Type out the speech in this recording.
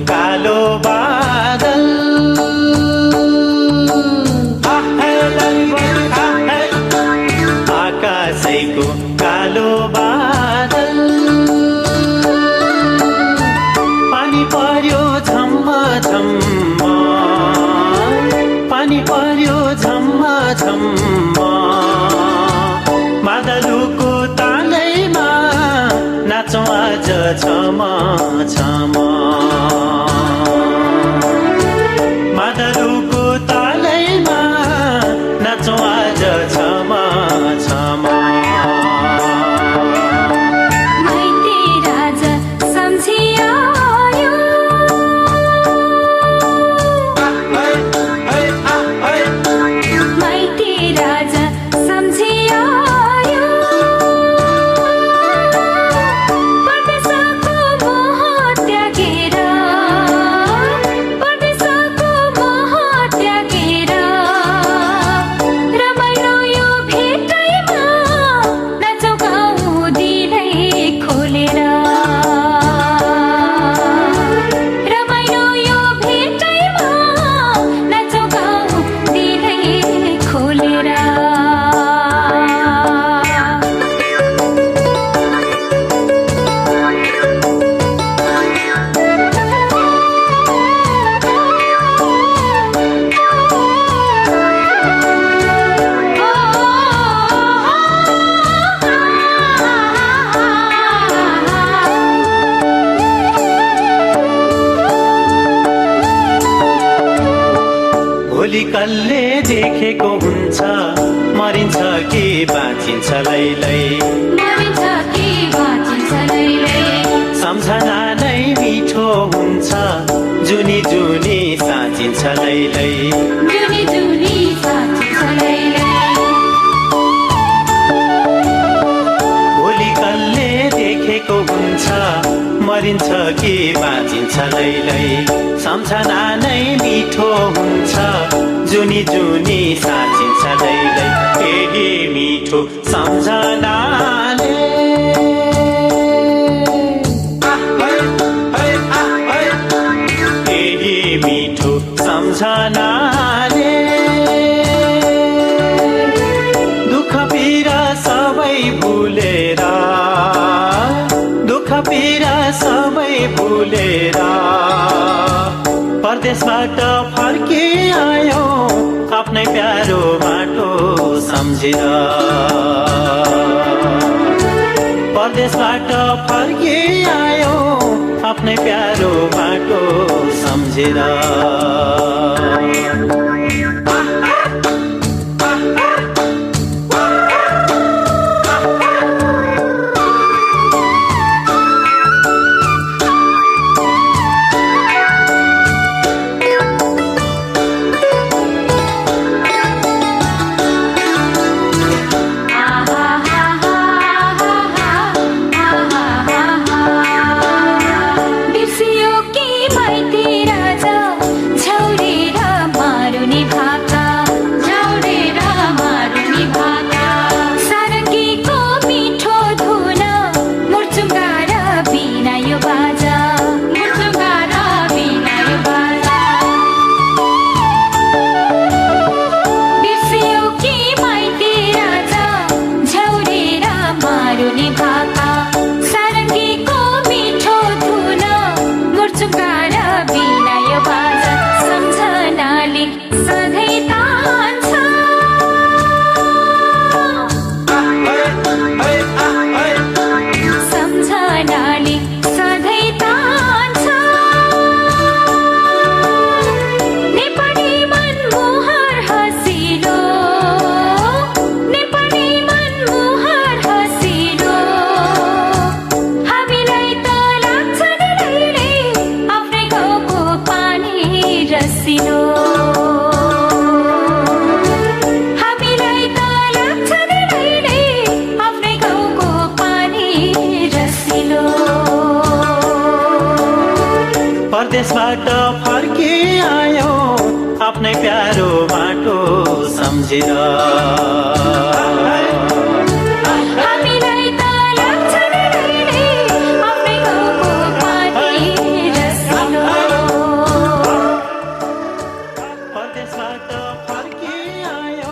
कालो बादल आकाशैको कालो बादल पानी पर्यो झम्म झम्म पानी पर्यो झम्म झम्म मादलुको तालैमा नाचौँ आज छम छम मादलुको तालैमा नाचौँ आज छम छम माइती राजा सम्झियो माइती राजा सम्झियो परदेशको मोह त्यागेर परदेशको मोह त्यागेर रमाइलो यो भेटैमा नाचौँ गाउँ दिलै खोलेर रमाइलो यो भेटैमा नाचौँ गाउँ दिलै खोलेर भोलि कसले देखेको हुन्छ मरिन्छ कि बाँचिन्छ लैलै मरिन्छ कि बाँचिन्छ लैलै सम्झना नै मिठो हुन्छ जुनी जुनी साँचिन्छ लैलै जुनी जुनी साँचिन्छ लैलै भोलि कसले देखेको हुन्छ मरिन्छ कि बाँचिन्छ लैलै सम्झना नै मिठो हुन्छ जुनी जुनी साँचिन्छ लैलै यही मिठो सम्झनाले यही मिठो सम्झनाले दुःख पीडा सबै भुलेर दुःख पीडा सबै भुलेर परदेशबाट फर्की आयो आफ्नै प्यारो माटो सम्झेर परदेशबाट फर्की आयो आफ्नै प्यारो माटो सम्झेर बिर्सियो कि माइती राजा झौरेर रसिलो हामीलाई त लाग्छ नि अहिले आफ्नै गाउँको पानी रसिलो परदेशबाट फर्की आयो आफ्नै प्यारो माटो सम्झेर